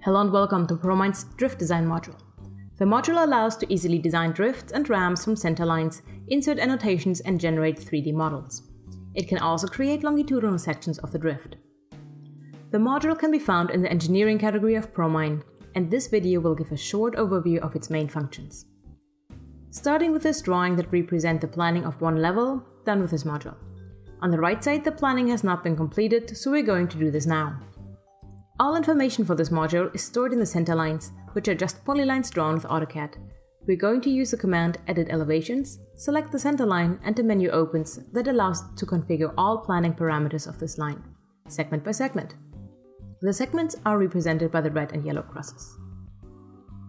Hello and welcome to ProMind's Drift Design module. The module allows to easily design drifts and ramps from center lines, insert annotations and generate 3D models. It can also create longitudinal sections of the drift. The module can be found in the engineering category of ProMind, and this video will give a short overview of its main functions. Starting with this drawing that represents the planning of one level, done with this module. On the right side, the planning has not been completed, so we're going to do this now. All information for this module is stored in the center lines, which are just polylines drawn with AutoCAD. We're going to use the command Edit Elevations, select the center line, and a menu opens that allows to configure all planning parameters of this line, segment by segment. The segments are represented by the red and yellow crosses.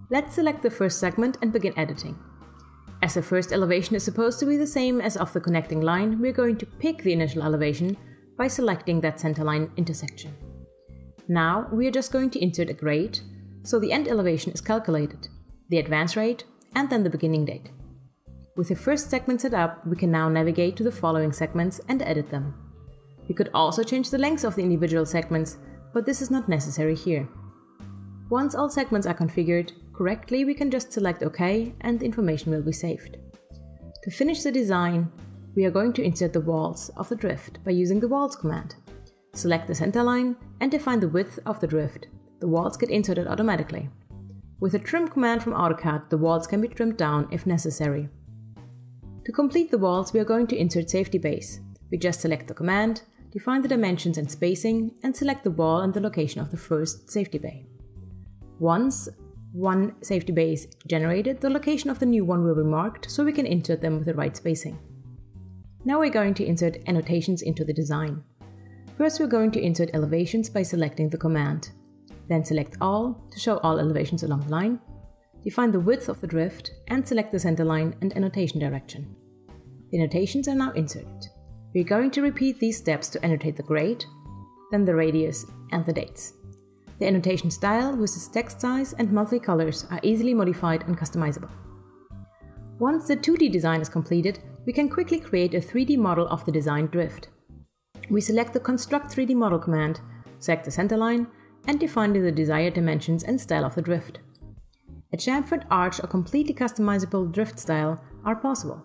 Let's select the first segment and begin editing. As the first elevation is supposed to be the same as of the connecting line, we're going to pick the initial elevation by selecting that center line intersection. Now we are just going to insert a grade, so the end elevation is calculated, the advance rate, and then the beginning date. With the first segment set up, we can now navigate to the following segments and edit them. We could also change the length of the individual segments, but this is not necessary here. Once all segments are configured correctly, we can just select OK and the information will be saved. To finish the design, we are going to insert the walls of the drift by using the walls command. Select the center line and define the width of the drift. The walls get inserted automatically. With the trim command from AutoCAD, the walls can be trimmed down if necessary. To complete the walls, we are going to insert safety base. We just select the command, define the dimensions and spacing, and select the wall and the location of the first safety bay. Once one safety bay is generated, the location of the new one will be marked so we can insert them with the right spacing. Now we're going to insert annotations into the design. First, we're going to insert elevations by selecting the command. Then select all to show all elevations along the line. Define the width of the drift and select the center line and annotation direction. The annotations are now inserted. We're going to repeat these steps to annotate the grade, then the radius and the dates. The annotation style with its text size and monthly colors are easily modified and customizable. Once the 2D design is completed, we can quickly create a 3D model of the designed drift. We select the Construct 3D Model command, select the center line, and define the desired dimensions and style of the drift. A chamfered arch or completely customizable drift style are possible.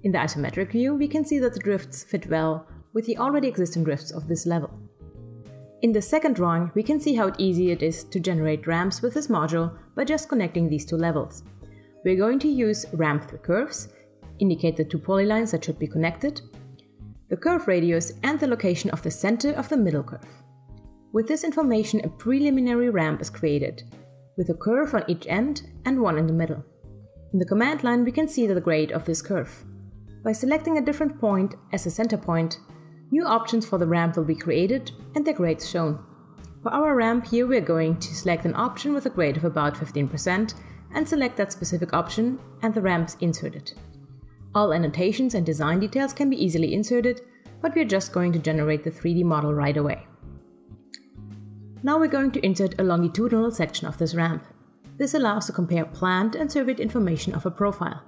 In the isometric view, we can see that the drifts fit well with the already existing drifts of this level. In the second drawing, we can see how easy it is to generate ramps with this module by just connecting these two levels. We're going to use ramp through curves, indicate the two polylines that should be connected, the curve radius, and the location of the center of the middle curve. With this information, a preliminary ramp is created, with a curve on each end and one in the middle. In the command line, we can see the grade of this curve. By selecting a different point as a center point, new options for the ramp will be created and their grades shown. For our ramp here, we are going to select an option with a grade of about 15% and select that specific option, and the ramp is inserted. All annotations and design details can be easily inserted, but we're just going to generate the 3D model right away. Now we're going to insert a longitudinal section of this ramp. This allows to compare planned and surveyed information of a profile.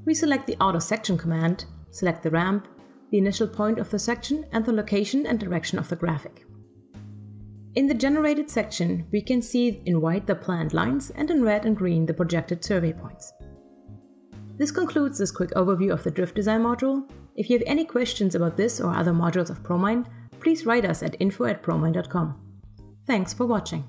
We select the Auto Section command, select the ramp, the initial point of the section, and the location and direction of the graphic. In the generated section, we can see in white the planned lines and in red and green the projected survey points. This concludes this quick overview of the Drift Design module. If you have any questions about this or other modules of ProMind, please write us at info@promind.com. Thanks for watching.